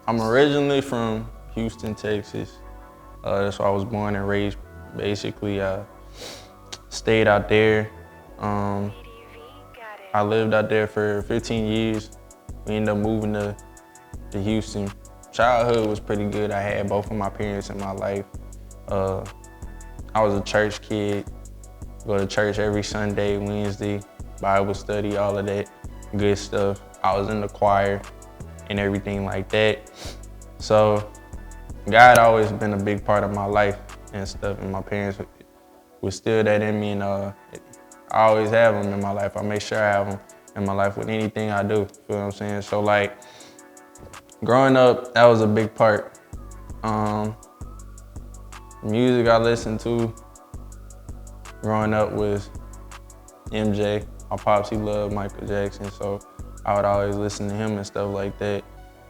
I'm originally from Houston, Texas. That's where I was born and raised. Basically, stayed out there. Um, I lived out there for 15 years. We ended up moving to Houston. Childhood was pretty good. I had both of my parents in my life. Uh, I was a church kid. Go to church every Sunday, Wednesday, Bible study, all of that good stuff. I was in the choir and everything like that. So God always been a big part of my life and stuff, and my parents would still that in me, and I always have them in my life. I make sure I have them in my life with anything I do, feel what I'm saying? So like, growing up, that was a big part. Music I listened to growing up was MJ. My pops, he loved Michael Jackson, so I would always listen to him and stuff like that.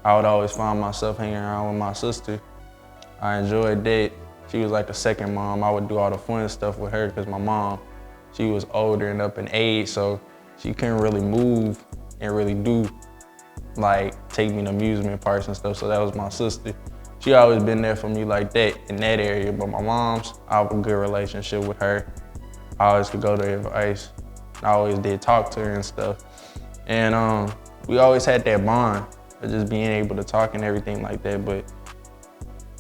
I would always find myself hanging around with my sister. I enjoyed that. She was like a second mom. I would do all the fun stuff with her because my mom, she was older and up in age, so she couldn't really move and really do, like, take me to amusement parks and stuff, so that was my sister. She always been there for me like that in that area, but my mom's, I have a good relationship with her. I always could go to her advice. I always did talk to her and stuff. And we always had that bond of just being able to talk and everything like that. But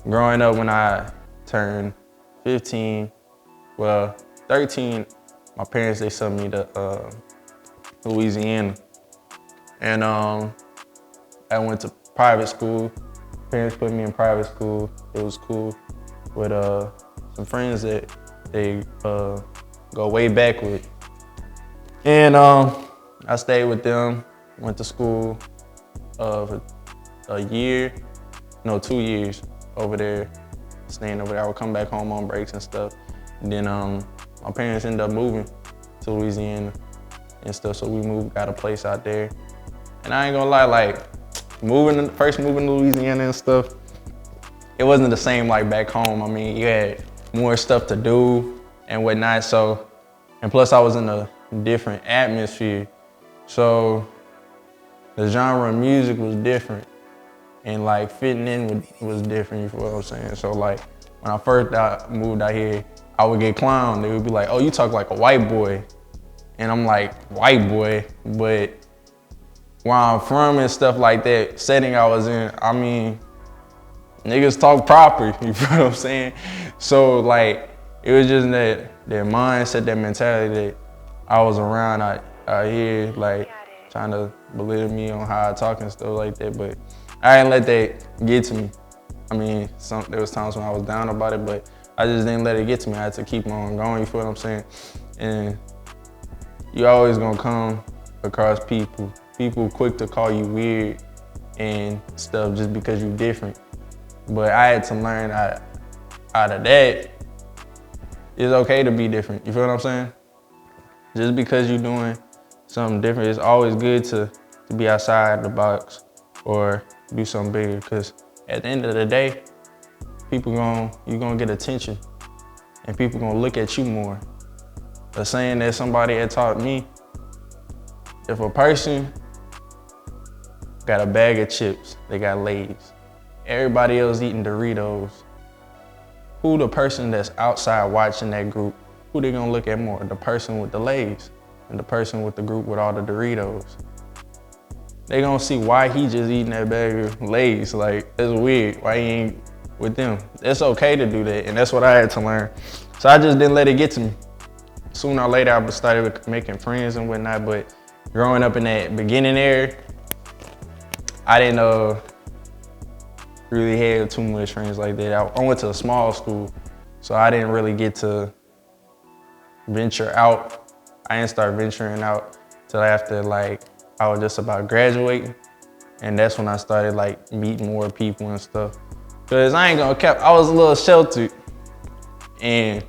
growing up, when I turned 15, well, 13, my parents, they sent me to Louisiana. And I went to private school. Parents put me in private school. It was cool with some friends that they go way back with. And I stayed with them, went to school for a year, no, 2 years over there, staying over there. I would come back home on breaks and stuff. And then my parents ended up moving to Louisiana and stuff, so we got a place out there. And I ain't gonna lie, like, first moving to Louisiana and stuff, it wasn't the same like back home. I mean, you had more stuff to do and whatnot, so, and plus I was in a different atmosphere. So the genre of music was different, and like fitting in was different, you feel what I'm saying? So like, when I first moved out here, I would get clowned. They would be like, oh, you talk like a white boy. And I'm like, white boy? But where I'm from and stuff like that, setting I was in, I mean, niggas talk proper, you feel what I'm saying? So like, it was just that mindset, that mentality that I was around out here, like, trying to belittle me on how I talk and stuff like that, but I didn't let that get to me. I mean, there was times when I was down about it, but I just didn't let it get to me. I had to keep on going, you feel what I'm saying? And you always gonna come across people quick to call you weird and stuff just because you're different. But I had to learn out of that, it's okay to be different, you feel what I'm saying? Just because you're doing something different, it's always good to be outside the box or do something bigger, because at the end of the day, you're gonna get attention and people gonna look at you more. The saying that somebody had taught me, if a person got a bag of chips, they got Lay's, everybody else eating Doritos, who the person that's outside watching that group, who they gonna look at more? The person with the Lay's and the person with the group with all the Doritos. They gonna see why he just eating that bag of Lay's. Like, that's weird, why he ain't with them? It's okay to do that, and that's what I had to learn. So I just didn't let it get to me. Sooner or later, I started making friends and whatnot, but growing up in that beginning era, I didn't really have too much friends like that. I went to a small school, so I didn't really get to venture out. I didn't start venturing out till after, like, I was just about graduating, and that's when I started like meeting more people and stuff. Cause I ain't gonna cap, I was a little sheltered, and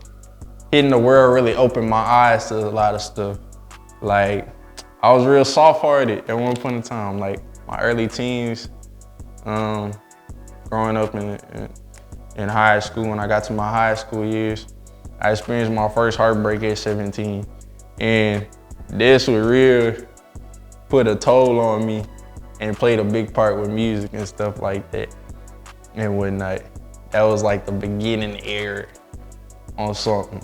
hitting the world really opened my eyes to a lot of stuff. Like, I was real soft-hearted at one point in time, like my early teens, growing up in high school. When I got to my high school years, I experienced my first heartbreak at 17. And this would really put a toll on me and played a big part with music and stuff like that and whatnot. That was like the beginning era on something.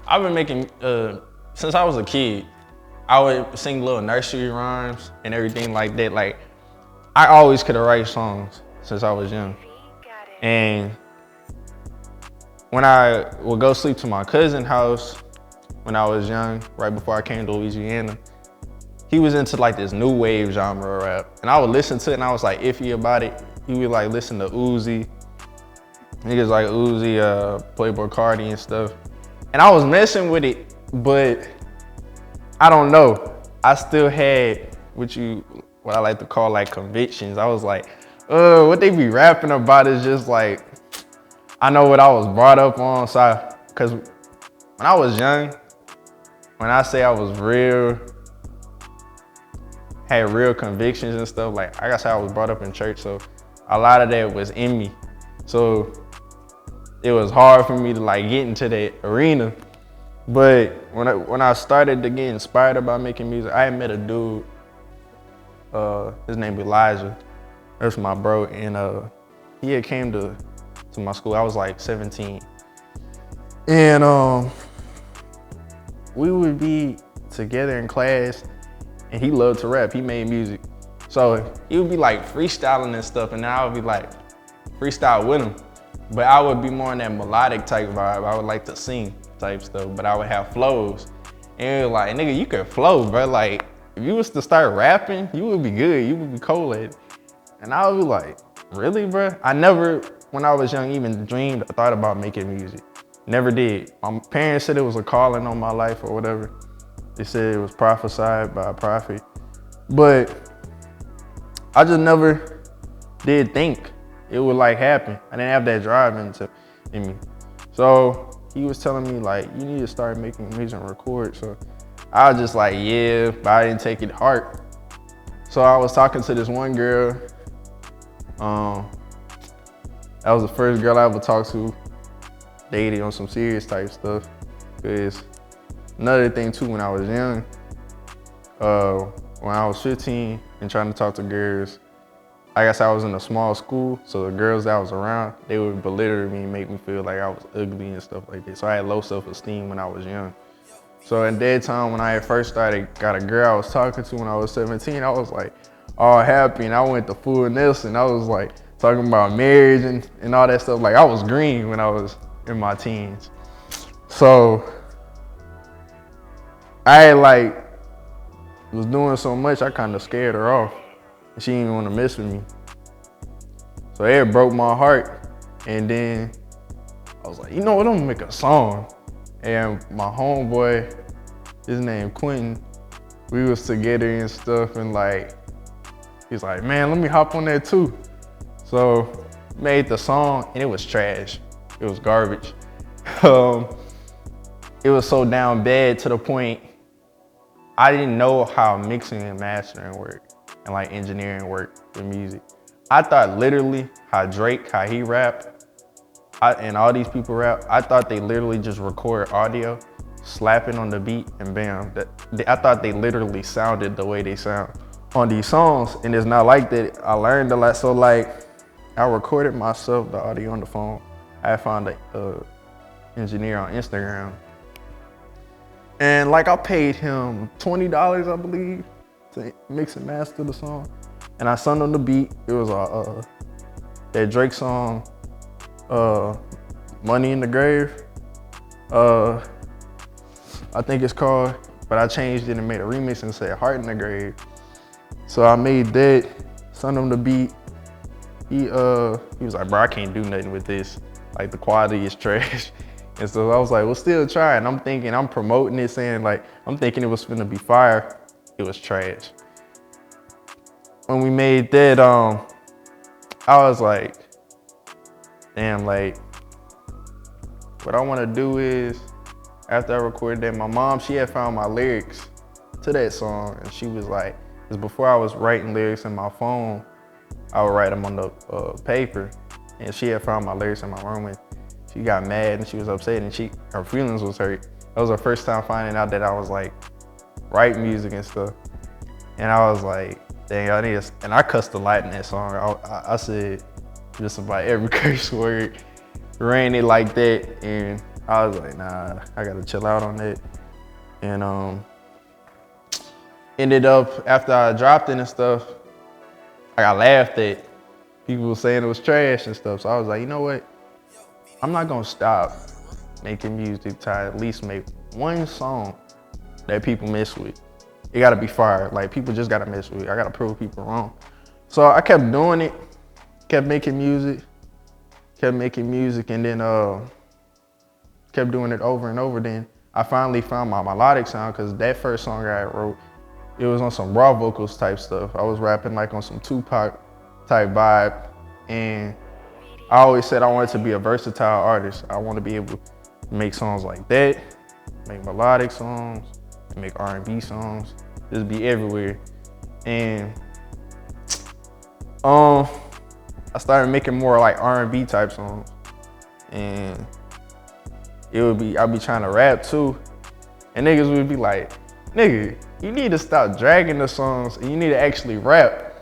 I've been making, since I was a kid, I would sing little nursery rhymes and everything like that. Like, I always could write songs since I was young. And when I would go sleep to my cousin's house when I was young, right before I came to Louisiana, he was into like this new wave genre of rap. And I would listen to it and I was like iffy about it. He would like listen to Uzi, niggas like Uzi, Playboi Carti and stuff. And I was messing with it, but I don't know. I still had what I like to call like convictions. I was like, what they be rapping about is just like, I know what I was brought up on. So, cause when I was young, when I say I was had real convictions and stuff, like I guess I was brought up in church, so a lot of that was in me. So it was hard for me to like get into that arena. But when I started to get inspired about making music, I had met a dude, his name Elijah. That's my bro, and he had came to my school. I was like 17. And we would be together in class, and he loved to rap. He made music. So he would be like freestyling and stuff, and then I would be like freestyle with him. But I would be more in that melodic type vibe. I would like to sing type stuff, but I would have flows. And it was like, nigga, you could flow, bro. Like, if you was to start rapping, you would be good. You would be cold at it. And I would be like, really, bro? I never, when I was young, even dreamed or thought about making music. Never did. My parents said it was a calling on my life or whatever. They said it was prophesied by a prophet. But I just never did think it would like happen. I didn't have that drive in me. So he was telling me like, you need to start making music and record. So I was just like, yeah, but I didn't take it hard. So I was talking to this one girl. That was the first girl I ever talked to, dated on some serious type stuff. Cause another thing too, when I was young, when I was 15 and trying to talk to girls, I guess I was in a small school, so the girls that I was around, they would belittle me and make me feel like I was ugly and stuff like that. So I had low self-esteem when I was young. So at that time, when I had first got a girl I was talking to when I was 17, I was like all happy, and I went to full Nelson. I was like talking about marriage and all that stuff. Like I was green when I was in my teens. So I was doing so much, I kind of scared her off. She didn't even want to mess with me. So it broke my heart. And then I was like, you know what, I'm gonna make a song. And my homeboy, his name Quentin, we was together and stuff, and like, he's like, man, let me hop on that too. So made the song, and it was trash. It was garbage. It was so down bad to the point I didn't know how mixing and mastering worked and like engineering work with music. I thought literally how Drake, how he rap, and all these people rap, I thought they literally just record audio, slap it on the beat, and bam. I thought they literally sounded the way they sound on these songs, and it's not like that. I learned a lot. So like, I recorded myself, the audio on the phone. I found a engineer on Instagram. And like I paid him $20, I believe, to mix and master the song. And I sung on the beat. It was that Drake song, Money in the Grave. I think it's called, but I changed it and made a remix and said Heart in the Grave. So I made that, sung on the beat. He was like, bro, I can't do nothing with this. Like the quality is trash. And so I was like, well, still try. And I'm thinking, I'm promoting it, saying like, I'm thinking it was gonna be fire. It was trash. When we made that, I was like, damn, like, what I wanna do is, after I recorded that, my mom, she had found my lyrics to that song. And she was like, because before I was writing lyrics in my phone, I would write them on the paper. and she had found my lyrics in my room, and she got mad and she was upset, and her feelings was hurt. That was her first time finding out that I was like write music and stuff. And I was like, dang, I need to, and I cussed a lot in that song. I said just about every curse word, ran it like that, and I was like, nah, I gotta chill out on that. And ended up, after I dropped it and stuff, I got laughed at. People were saying it was trash and stuff. So I was like, you know what? I'm not gonna stop making music to at least make one song that people mess with. It gotta be fire. Like, people just gotta mess with it. I gotta prove people wrong. So I kept doing it, kept making music, and then kept doing it over and over. Then I finally found my melodic sound, because that first song I wrote, it was on some raw vocals type stuff. I was rapping like on some Tupac type vibe, and I always said I wanted to be a versatile artist. I want to be able to make songs like that, make melodic songs, make R&B songs, just be everywhere. And I started making more like R&B type songs, and I'd be trying to rap too, and niggas would be like, nigga, you need to stop dragging the songs and you need to actually rap.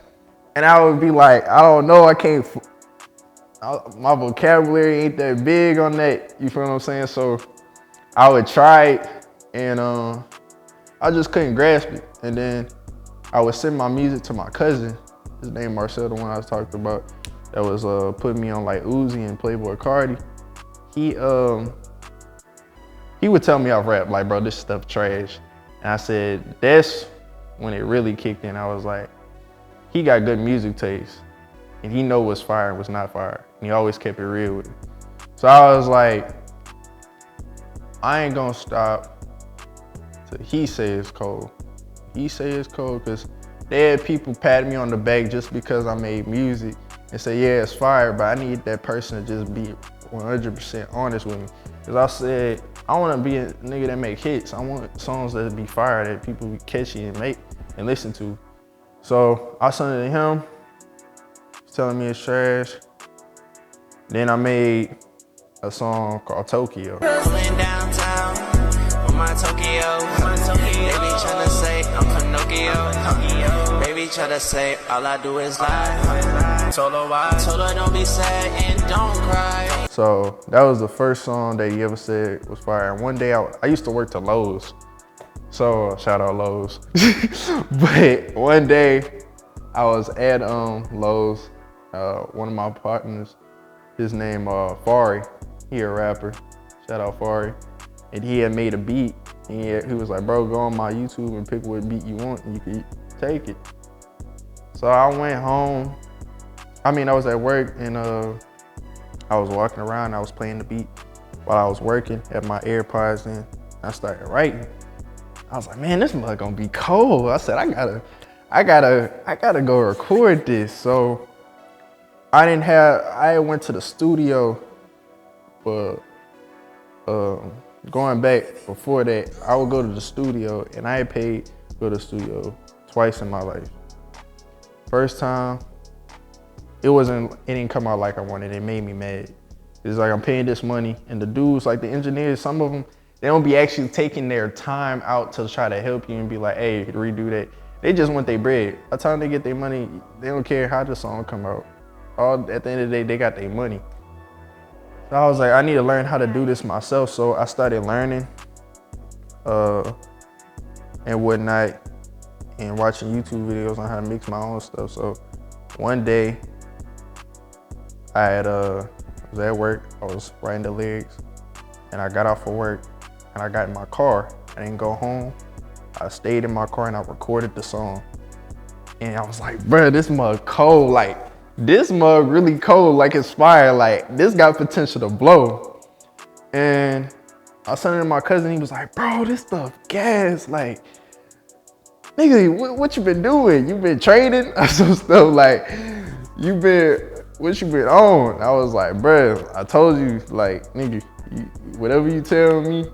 And I would be like, I don't know, my vocabulary ain't that big on that, you feel what I'm saying? So I would try it, and I just couldn't grasp it. And then I would send my music to my cousin, his name Marcel, the one I was talking about, that was putting me on like Uzi and Playboy Cardi. He would tell me I rap, like, bro, this stuff trash. And I said, that's when it really kicked in. I was like, he got good music taste, and he know what's fire and what's not fire. And he always kept it real with me. So I was like, I ain't gonna stop till he say it's cold. He say it's cold, because they had people pat me on the back just because I made music and say, yeah, it's fire, but I need that person to just be 100% honest with me. Because I said, I want to be a nigga that make hits. I want songs that be fire, that people be catchy and make and listen to. So I sent it to him, he's telling me it's trash. Then I made a song called Tokyo. Downtown with my Tokyo. Baby tryna say I'm Pinocchio. Baby tryna say all I do is lie. Told her don't be sad and don't cry. So that was the first song that he ever said was fire. And one day I used to work to Lowe's. So shout out Lowe's. But one day I was at Lowe's. One of my partners, his name Fari, he a rapper. Shout out Fari. And he had made a beat. And he was like, bro, go on my YouTube and pick what beat you want and you can take it. So I went home. I was at work, and I was walking around, I was playing the beat while I was working, had my AirPods in. I started writing. I was like, man, this mug gonna be cold. I said, I gotta go record this. So I went to the studio, but going back before that, I would go to the studio, and I had paid to go to the studio twice in my life. First time, it didn't come out like I wanted. It made me mad. It's like, I'm paying this money, and the dudes, like the engineers, some of them, they don't be actually taking their time out to try to help you and be like, hey, redo that. They just want their bread. By the time they get their money, they don't care how the song come out. At the end of the day, they got their money. So I was like, I need to learn how to do this myself. So I started learning and whatnot, and watching YouTube videos on how to mix my own stuff. So one day, I was at work, I was writing the lyrics, and I got off of work, and I got in my car. I didn't go home. I stayed in my car and I recorded the song. And I was like, bruh, this mug cold. Like, this mug really cold, like it's fire. Like, this got potential to blow. And I sent it to my cousin, he was like, bro, this stuff gas. Like, nigga, what you been doing? You been trading? Some stuff like, what you been on? I was like, bruh, I told you, like, nigga, whatever you tell me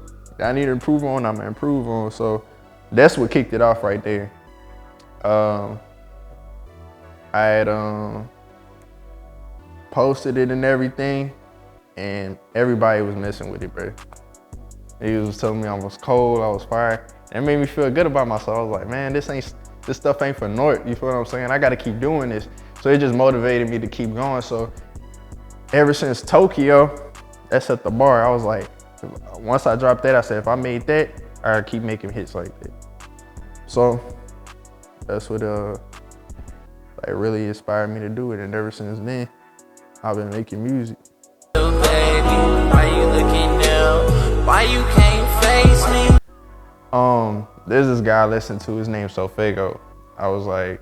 I need to improve on, I'm gonna improve on. So that's what kicked it off right there. posted it and everything, and everybody was messing with it, bro. He was telling me I was cold, I was fire. That made me feel good about myself. I was like, man, this stuff ain't for naught. You feel what I'm saying? I gotta keep doing this. So it just motivated me to keep going. So ever since Tokyo, that set the bar. I was like, once I dropped that, I said, if I made that, I gotta keep making hits like that. So that's what like really inspired me to do it. And ever since then, I've been making music. Baby, why you looking down? Why you can't face me? There's this guy I listened to, his name's Sofego. I was like,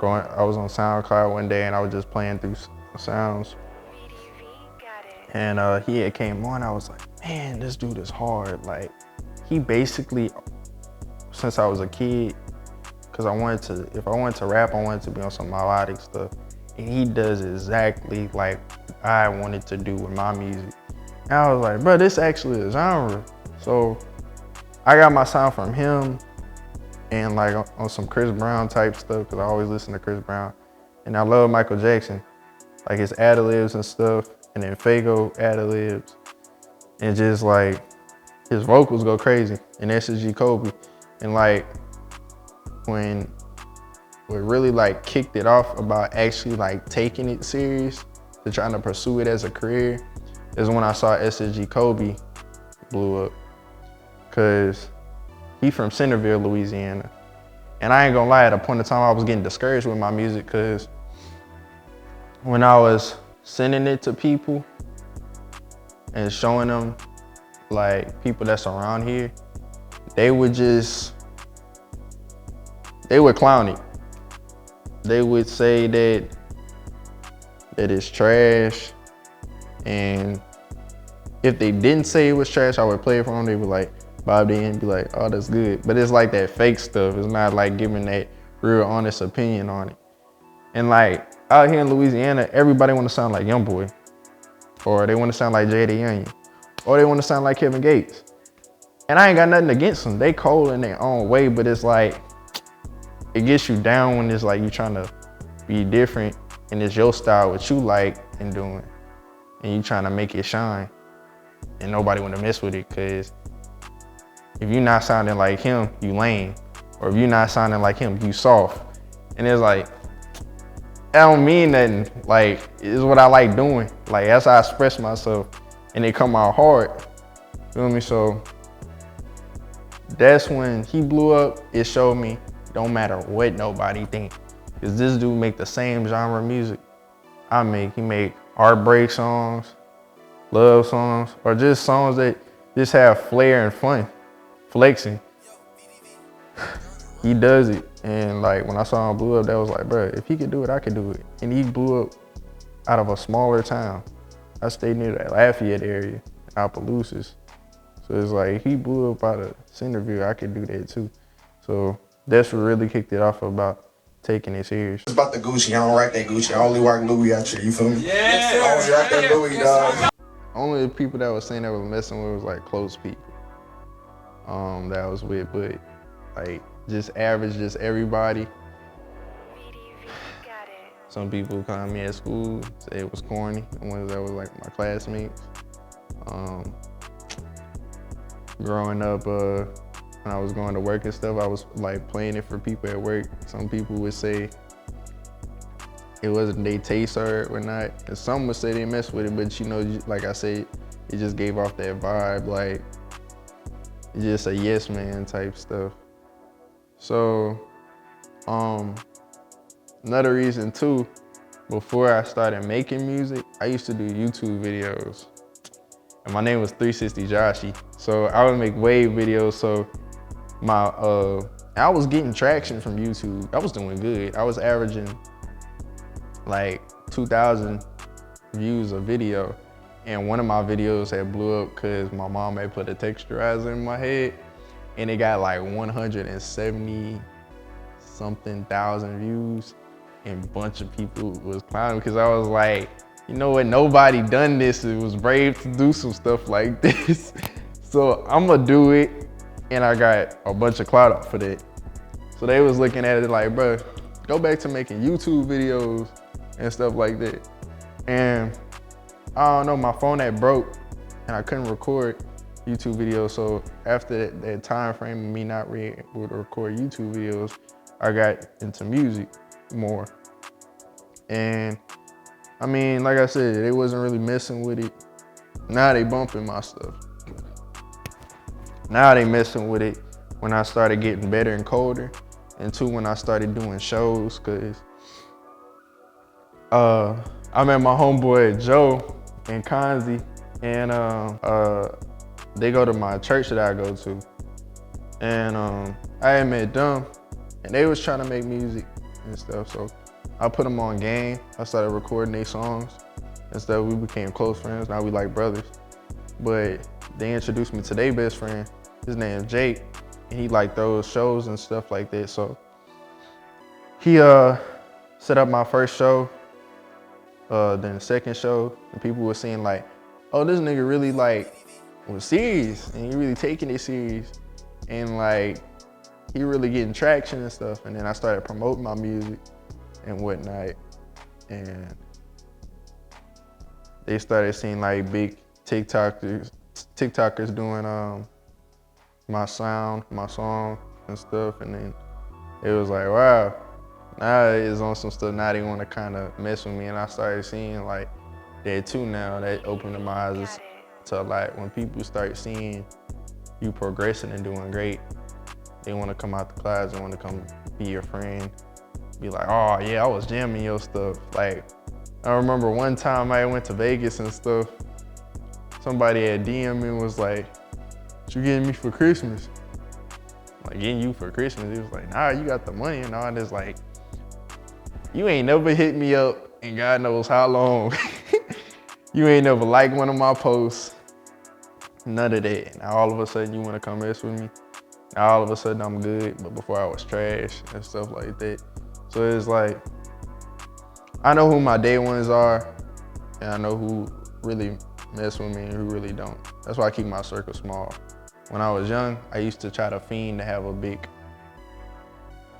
I was on SoundCloud one day and I was just playing through sounds. And he had came on, I was like, man, this dude is hard. Like, he basically, since I was a kid, because if I wanted to rap, I wanted to be on some melodic stuff. And he does exactly like I wanted to do with my music. And I was like, bro, this actually is a genre. So I got my sound from him and like on some Chris Brown type stuff, because I always listen to Chris Brown. And I love Michael Jackson, like his ad-libs and stuff, and then Fago ad-libs. And just like, his vocals go crazy, and SSG Kobe. And like, what really like kicked it off about actually like taking it serious, to trying to pursue it as a career, is when I saw SSG Kobe blew up. Cause he from Centerville, Louisiana. And I ain't gonna lie, at a point in time I was getting discouraged with my music, cause when I was sending it to people and showing them like people that's around here, they would clown it. They would say that it's trash, and if they didn't say it was trash, I would play it for them. They would like bob their head and be like, oh, that's good. But it's like that fake stuff. It's not like giving that real honest opinion on it. And like out here in Louisiana, everybody want to sound like YoungBoy, or they want to sound like Jay the Young, or they want to sound like Kevin Gates. And I ain't got nothing against them. They cold in their own way, but it's like, it gets you down when it's like you trying to be different and it's your style, what you like and doing, and you trying to make it shine, and nobody want to mess with it, because if you're not sounding like him, you lame, or if you're not sounding like him, you soft. And it's like, that don't mean nothing. Like, it's what I like doing. Like, that's how I express myself, and it come out hard. Feel me? So that's when he blew up. It showed me, don't matter what nobody think, because this dude make the same genre of music I make. He make heartbreak songs, love songs, or just songs that just have flair and fun, flexing. He does it. And like, when I saw him blew up, that was like, bro, if he could do it, I could do it. And he blew up out of a smaller town. I stayed near the Lafayette area, Opelousas. So it's like, he blew up out of Centerville, I could do that too. So that's what really kicked it off about taking it serious. It's about the Gucci. I don't rock that Gucci. I only rock Louis out here. You feel me? Yeah. I only rock that Louis, dog. Only the people that was saying that was messing with was like close people that I was with, but like just average, just everybody. Some people called me at school, say it was corny. The ones that was like my classmates. Growing up, when I was going to work and stuff, I was like playing it for people at work. Some people would say it wasn't their taste or not. And some would say they messed with it, but you know, like I said, it just gave off that vibe, like just a yes man type stuff. So, another reason too, before I started making music, I used to do YouTube videos. And my name was 360 Joshy. So I would make wave videos. So I was getting traction from YouTube. I was doing good. I was averaging like 2,000 views a video. And one of my videos had blew up because my mom had put a texturizer in my head, and it got like 170 something thousand views, and a bunch of people was clowning because I was like, you know what, nobody done this. It was brave to do some stuff like this. So I'm gonna do it, and I got a bunch of clout for that. So they was looking at it like, bro, go back to making YouTube videos and stuff like that. And I don't know, my phone had broke and I couldn't record YouTube videos. So after that time frame of me not being able to record YouTube videos, I got into music more. And I mean, like I said, they wasn't really messing with it. Now they bumping my stuff. Now they messing with it when I started getting better and colder. And two, when I started doing shows, cause I met my homeboy Joe and Konzi, and they go to my church that I go to. And I had met them, and they was trying to make music and stuff, so I put them on game. I started recording their songs and stuff. We became close friends, now we like brothers. But they introduced me to their best friend, his name's Jake, and he like throws shows and stuff like that. So he set up my first show, then the second show, and people were seeing like, oh, this nigga really like was serious, and he really taking it serious, and like he really getting traction and stuff. And then I started promoting my music and whatnot, and they started seeing like big TikTokers doing my sound, my song and stuff. And then it was like, wow, now it's on some stuff. Now they want to kind of mess with me, and I started seeing like that too. Now that opened my eyes to like when people start seeing you progressing and doing great, they want to come out the clouds and want to come be your friend, be like, oh yeah, I was jamming your stuff. Like I remember one time I went to Vegas and stuff. Somebody had DM me and was like, what you getting me for Christmas? I'm like, getting you for Christmas? He was like, nah, you got the money and all this. Like, you ain't never hit me up in God knows how long. You ain't never liked one of my posts. None of that. Now all of a sudden you wanna come mess with me. Now all of a sudden I'm good, but before I was trash and stuff like that. So it's like, I know who my day ones are, and I know who really mess with me and who really don't. That's why I keep my circle small. When I was young, I used to try to fiend to have a big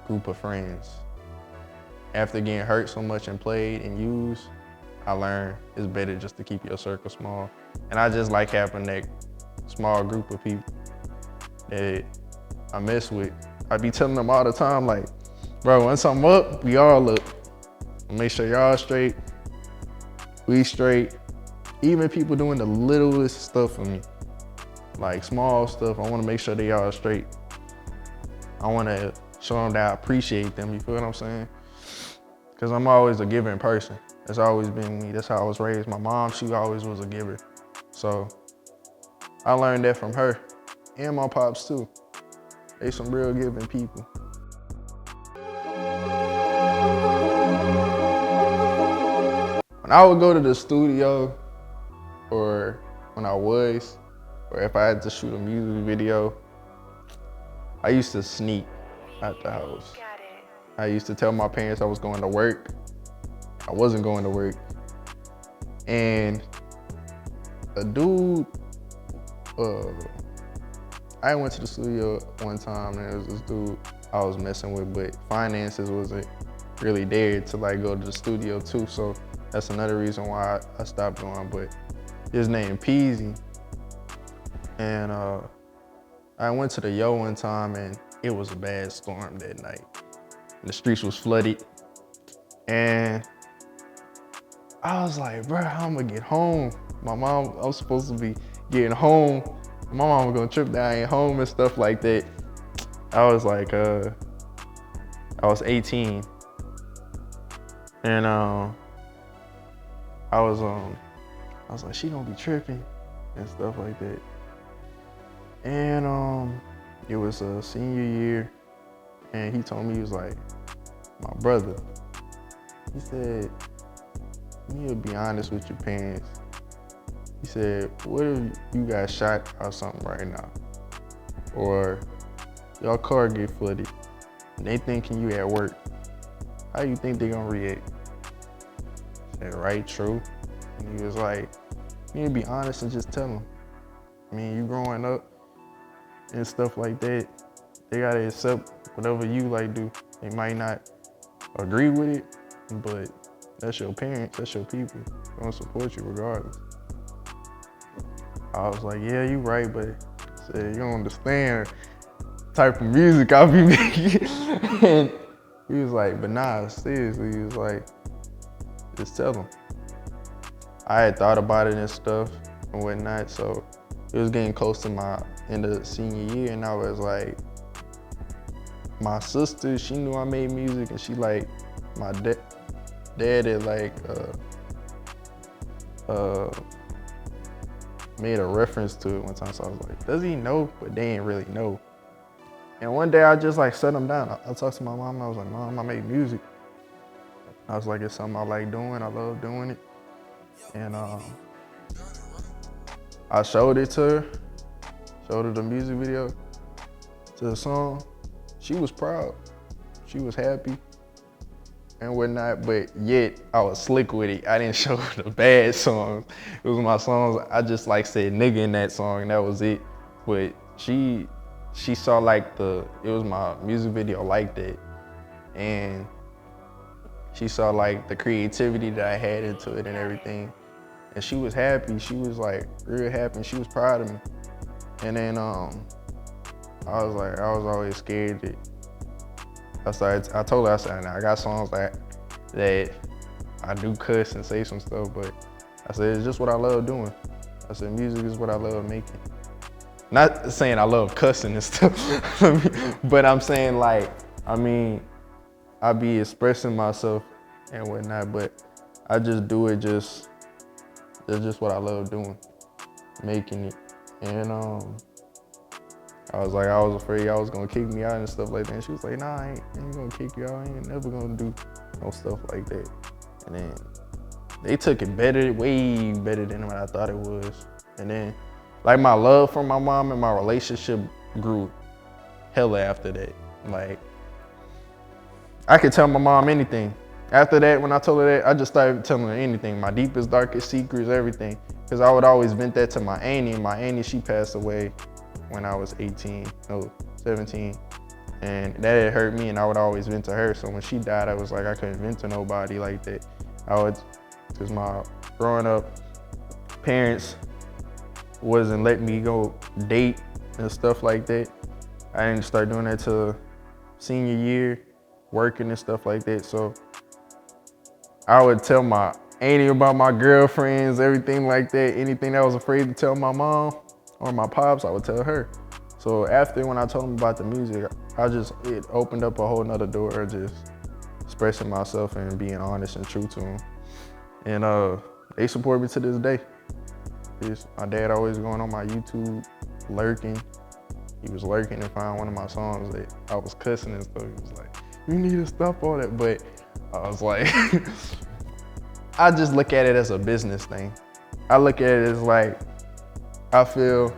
group of friends. After getting hurt so much and played and used, I learned it's better just to keep your circle small. And I just like having that small group of people that I mess with. I be telling them all the time, like, bro, once I'm up, we all up. Make sure y'all straight, we straight. Even people doing the littlest stuff for me, like small stuff, I wanna make sure they all straight. I wanna show them that I appreciate them, you feel what I'm saying? Cause I'm always a giving person. That's always been me, that's how I was raised. My mom, she always was a giver. So I learned that from her, and my pops too. They some real giving people. When I would go to the studio, or when I was, or if I had to shoot a music video, I used to sneak out the house. I used to tell my parents I was going to work. I wasn't going to work. And a dude, I went to the studio one time and there was this dude I was messing with, but finances wasn't really there to like go to the studio too. So that's another reason why I stopped going. But his name Peasy. And I went to the Yo one time and it was a bad storm that night. The streets was flooded. And I was like, bro, how am I gonna get home? My mom, I was supposed to be getting home. My mom was gonna trip that I ain't home and stuff like that. I was like, I was 18. And I was like, she gonna be tripping and stuff like that. And it was a senior year, and he told me, he was like, my brother, he said, you need to be honest with your parents. He said, what if you got shot or something right now? Or your car get flooded and they thinking you at work. How you think they gonna react? I said, right, true. And he was like, you need to be honest and just tell them. I mean, you growing up and stuff like that, they gotta accept whatever you like do. They might not agree with it, but That's your parents, that's your people. They're gonna support you regardless. I was like, yeah, you right, but I said, you don't understand the type of music I'll be making. And he was like, but nah, seriously, he was like, just tell them. I had thought about it and stuff and whatnot, so it was getting close to my end of senior year, and I was like, my sister, she knew I made music, and she like, my dad had like, made a reference to it one time, so I was like, does he know? But they didn't really know. And one day I just like set him down. I talked to my mom, and I was like, Mom, I make music. I was like, it's something I like doing, I love doing it. And I showed it to her, showed her the music video to the song. She was proud, she was happy and whatnot, but yet I was slick with it. I didn't show her the bad songs. It was my songs, I just like said nigga in that song and that was it. But she saw like it was my music video like that. And she saw like the creativity that I had into it and everything. And she was happy, she was like real happy, and she was proud of me. And then I was always scared that, I told her, I said, I got songs that I do cuss and say some stuff, but I said, it's just what I love doing. I said, music is what I love making. Not saying I love cussing and stuff, but I'm saying like, I mean, I be expressing myself and whatnot, but I just do it that's just what I love doing, making it. And I was afraid y'all was gonna kick me out and stuff like that. And she was like, nah, I ain't gonna kick you out. I ain't never gonna do no stuff like that. And then they took it way better than what I thought it was. And then like my love for my mom and my relationship grew hella after that. Like I could tell my mom anything. After that, when I told her that, I just started telling her anything, my deepest, darkest secrets, everything. Because I would always vent that to my auntie. And my auntie, she passed away when I was 17. And that had hurt me, and I would always vent to her. So when she died, I was like, I couldn't vent to nobody like that. Because my growing up, parents wasn't letting me go date and stuff like that. I didn't start doing that till senior year, working and stuff like that. So I would tell my auntie about my girlfriends, everything like that. Anything that I was afraid to tell my mom or my pops, I would tell her. So after, when I told them about the music, it opened up a whole nother door of just expressing myself and being honest and true to them. And they support me to this day. My dad always going on my YouTube, lurking. He was lurking and found one of my songs that I was cussing and stuff. He was like, you need to stop all that. But I was like, I just look at it as a business thing. I look at it as like, I feel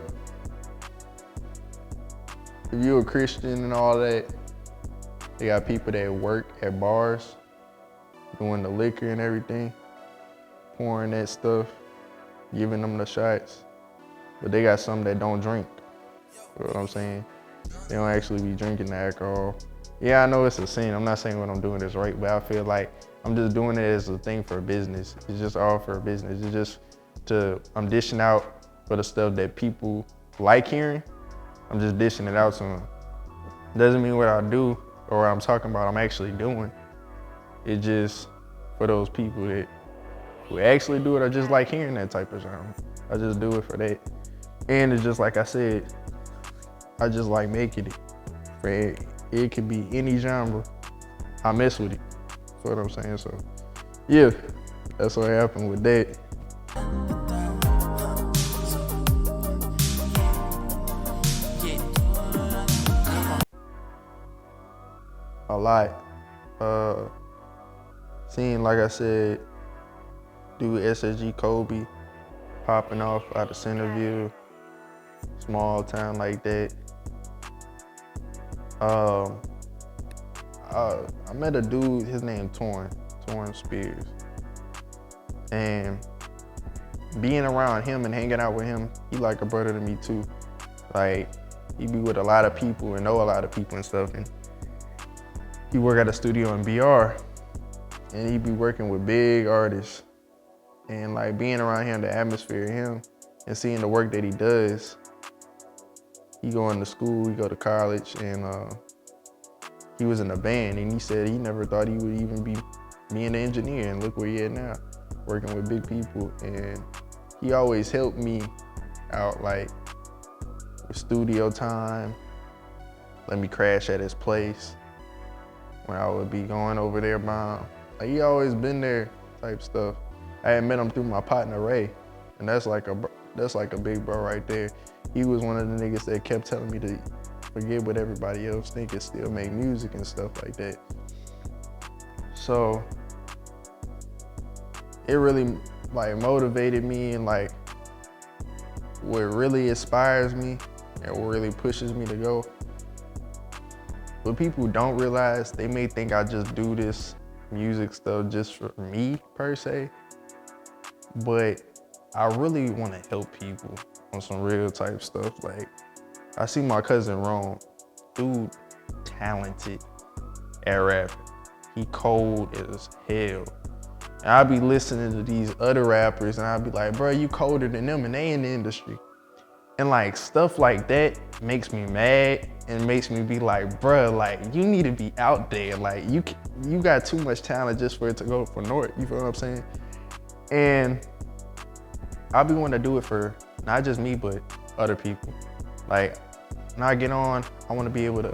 if you're a Christian and all that, they got people that work at bars, doing the liquor and everything, pouring that stuff, giving them the shots. But they got some that don't drink. You know what I'm saying? They don't actually be drinking the alcohol. Yeah, I know it's a sin. I'm not saying what I'm doing is right, but I feel like I'm just doing it as a thing for business. It's just all for business. It's just I'm dishing out for the stuff that people like hearing. I'm just dishing it out to them. Doesn't mean what I do or what I'm talking about I'm actually doing. It's just for those people that who actually do it or just like hearing that type of genre. I just do it for that. And it's just like I said, I just like making it. It could be any genre. I mess with it. That's what I'm saying. So yeah, that's what happened with that. A lot. Seeing, like I said, do SSG Kobe popping off out of Centerville, small town like that. I met a dude, his name Torn Spears. And being around him and hanging out with him, he like a brother to me too. Like, he be with a lot of people and know a lot of people and stuff. And he work at a studio in BR. and he be working with big artists. And like being around him, the atmosphere of him, and seeing the work that he does. He going to school, he go to college, and he was in a band, and he said he never thought he would even be being an engineer, and look where he at now, working with big people. And he always helped me out, like with studio time, let me crash at his place when I would be going over there by him. Like, he always been there type stuff. I had met him through my partner Ray, and that's like a big bro right there. He was one of the niggas that kept telling me to forget what everybody else think and still make music and stuff like that. So it really like motivated me, and like what really inspires me and what really pushes me to go. What people don't realize, they may think I just do this music stuff just for me per se, but I really want to help people on some real type stuff. Like, I see my cousin Rome, dude, talented at rapping. He cold as hell. And I be listening to these other rappers and I be like, bro, you colder than them and they in the industry. And like stuff like that makes me mad and makes me be like, bro, like you need to be out there. Like you got too much talent just for it to go for naught. You feel what I'm saying? And I be wanting to do it for not just me, but other people. Like when I get on, I want to be able to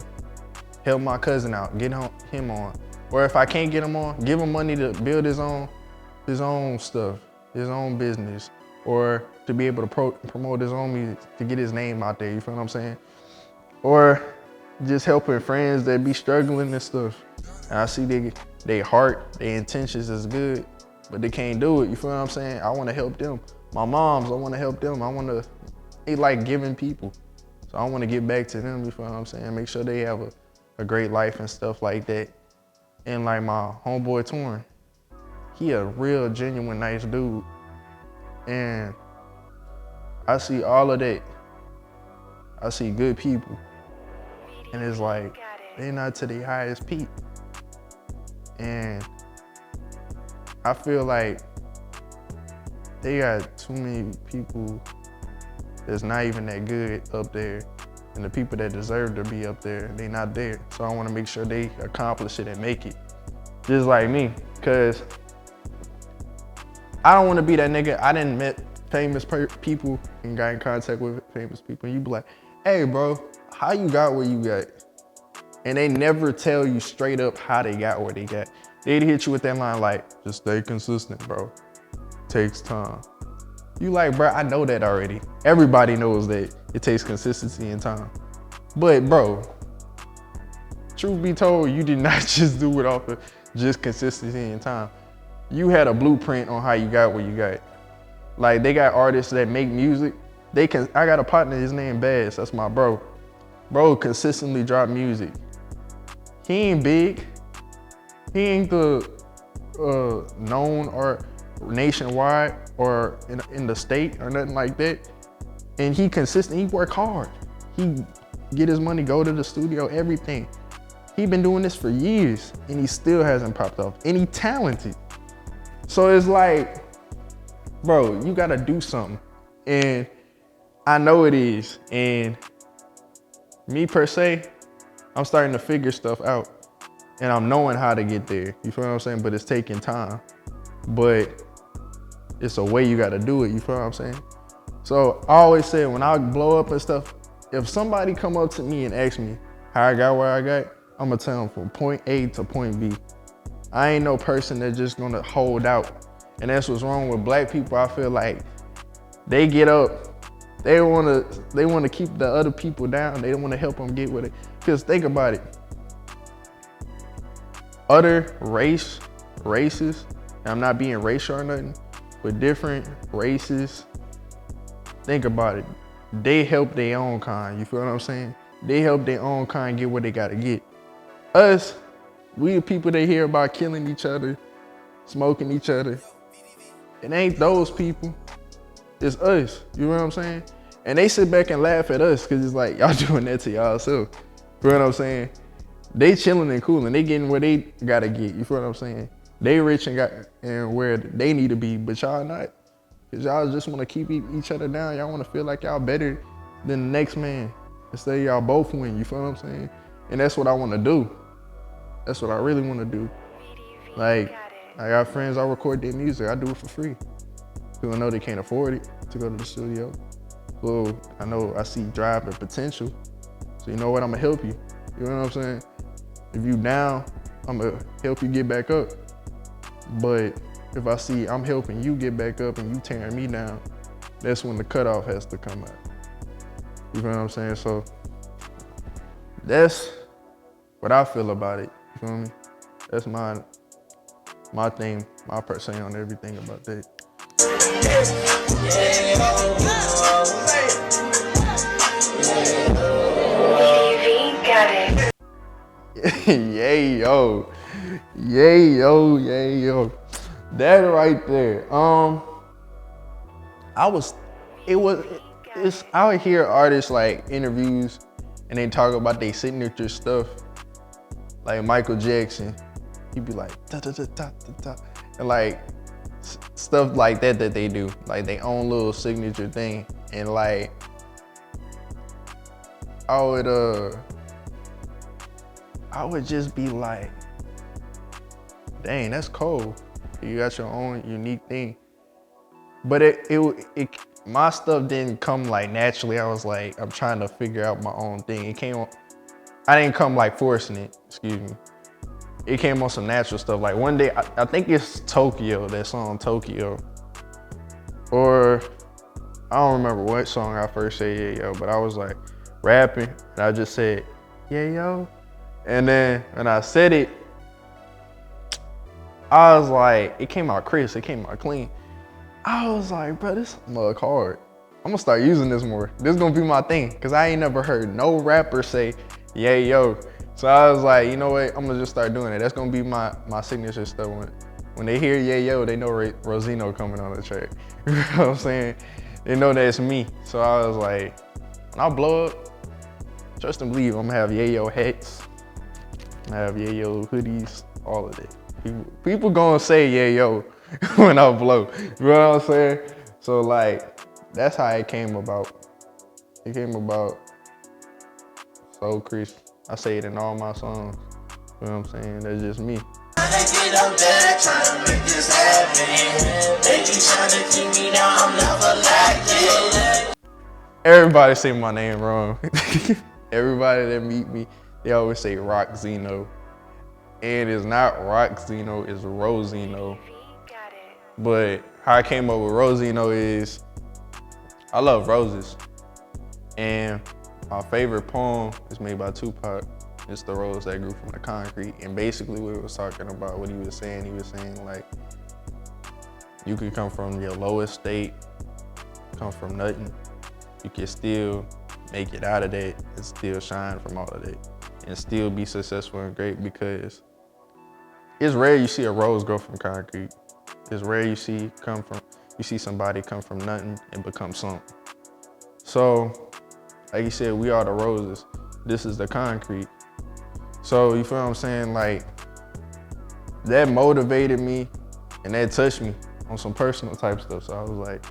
help my cousin out, get him on. Or if I can't get him on, give him money to build his own stuff, his own business, or to be able to promote his own music, to get his name out there, you feel what I'm saying? Or just helping friends that be struggling and stuff. And I see they heart, their intentions is good, but they can't do it, you feel what I'm saying? I wanna help them. My moms, I wanna help them. They like giving people. So I wanna give back to them, you feel what I'm saying? Make sure they have a great life and stuff like that. And like my homeboy Torn, he a real genuine nice dude. And I see all of that. I see good people. And it's like, they're not to their highest peak. And I feel like they got too many people that's not even that good up there. And the people that deserve to be up there, they not there. So I wanna make sure they accomplish it and make it. Just like me, cause I don't wanna be that nigga. I done met famous people and got in contact with famous people. And you be like, hey bro, how you got where you got? And they never tell you straight up how they got where they got. They'd hit you with that line like, just stay consistent, bro. Takes time. You like, bro, I know that already. Everybody knows that it takes consistency and time. But bro, truth be told, you did not just do it off of just consistency and time. You had a blueprint on how you got where you got. Like they got artists that make music. I got a partner, his name Bass, that's my bro. Bro consistently drop music. He ain't big. He ain't the known or nationwide or in the state or nothing like that. And he consistent, he work hard. He get his money, go to the studio, everything. He been doing this for years and he still hasn't popped off. And he talented. So it's like, bro, you gotta do something. And I know it is. And me per se, I'm starting to figure stuff out. And I'm knowing how to get there. You feel what I'm saying? But it's taking time. But it's a way you gotta do it, you feel what I'm saying? So I always say when I blow up and stuff, if somebody come up to me and ask me how I got where I got, I'm gonna tell them from point A to point B. I ain't no person that's just gonna hold out. And that's what's wrong with black people. I feel like they get up, they wanna keep the other people down. They don't wanna help them get with it. Because think about it. Other races, and I'm not being racial or nothing, but different races, think about it. They help their own kind, you feel what I'm saying? They help their own kind get what they gotta get. Us, we the people that hear about killing each other, smoking each other. It ain't those people, it's us, you know what I'm saying? And they sit back and laugh at us because it's like, y'all doing that to y'all self. You know what I'm saying? They chilling and cooling, they getting what they gotta get, you feel what I'm saying? they rich and where they need to be, but y'all not. Cause y'all just want to keep each other down. Y'all want to feel like y'all better than the next man. Instead of y'all both win, you feel what I'm saying? And that's what I want to do. That's what I really want to do. Like, I got friends, I record their music, I do it for free. Cause I know they can't afford it to go to the studio. So I know I see drive and potential. So you know what, I'm gonna help you. You know what I'm saying? If you down, I'm gonna help you get back up. But if I see I'm helping you get back up and you tearing me down, that's when the cutoff has to come out. You know what I'm saying? So that's what I feel about it. You feel me? That's my thing, my per se on everything about that. Yay, yo. Yay, yo, yay, yo. That right there. I would hear artists like interviews and they talk about their signature stuff. Like Michael Jackson, he'd be like, da da da da da da. And like stuff like that they do. Like their own little signature thing. And like, I would just be like, dang, that's cold. You got your own unique thing. But my stuff didn't come like naturally. I was like, I'm trying to figure out my own thing. I didn't come like forcing it, excuse me. It came on some natural stuff. Like one day, I think it's Tokyo, that song Tokyo. Or I don't remember what song I first said yeah yo, but I was like rapping and I just said yeah yo. And then when I said it, I was like, it came out crisp, it came out clean. I was like, bro, this mug hard. I'm gonna start using this more. This is gonna be my thing, cause I ain't never heard no rapper say, yeah, yo. So I was like, you know what, I'm gonna just start doing it. That's gonna be my signature stuff. When they hear yeah, yo, they know Roxeno coming on the track. You know what I'm saying? They know that's me. So I was like, when I blow up, trust and believe, I'm gonna have yeah, yo hats. I have yeah, yo hoodies, all of that. People gonna say yeah, yo when I blow. You know what I'm saying? So like, that's how it came about. It came about so crisp. I say it in all my songs. You know what I'm saying? That's just me. Everybody say my name wrong. Everybody that meet me, they always say Roxeno. And it's not Roxeno, it's Roxeno. But how I came up with Roxeno is, I love roses. And my favorite poem is made by Tupac. It's the rose that grew from the concrete. And basically what he was talking about, what he was saying like, you could come from your lowest state, come from nothing. You can still make it out of that and still shine from all of that and still be successful and great, because it's rare you see a rose grow from concrete. It's rare you see somebody come from nothing and become something. So, like you said, we are the roses. This is the concrete. So, you feel what I'm saying? Like, that motivated me and that touched me on some personal type stuff. So I was like,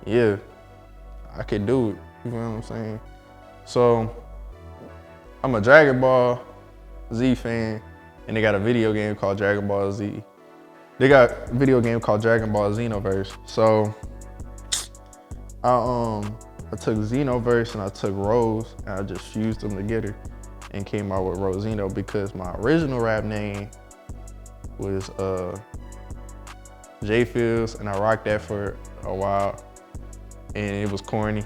yeah, I could do it. You know what I'm saying? So, I'm a Dragon Ball Z fan, and they got a video game called Dragon Ball Z. They got a video game called Dragon Ball Xenoverse. So, I took Xenoverse and I took Rose, and I just fused them together and came out with Roxeno, because my original rap name was J Fields, and I rocked that for a while, and it was corny.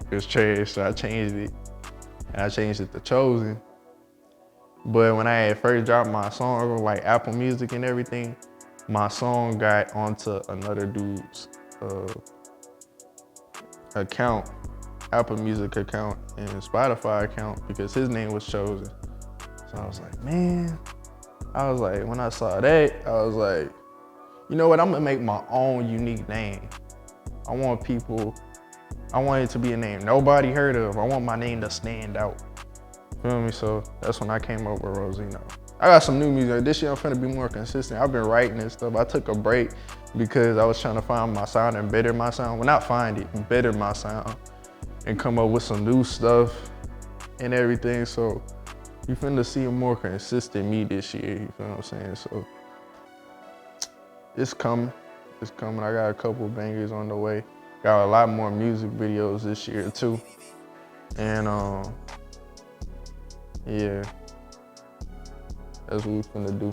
It was trash, so I changed it. And I changed it to Chosen. But when I had first dropped my song over like Apple Music and everything, my song got onto another dude's account, Apple Music account and Spotify account, because his name was Chosen. So I was like, man, when I saw that, I was like, you know what, I'm gonna make my own unique name. I want it to be a name nobody heard of. I want my name to stand out. Feel me? So that's when I came up with Roxeno. I got some new music. This year I'm finna be more consistent. I've been writing and stuff. I took a break because I was trying to find my sound and better my sound. Well, not find it, better my sound and come up with some new stuff and everything. So you finna see a more consistent me this year, you feel what I'm saying? So it's coming, it's coming. I got a couple bangers on the way. Got a lot more music videos this year too. And yeah, that's what we finna do.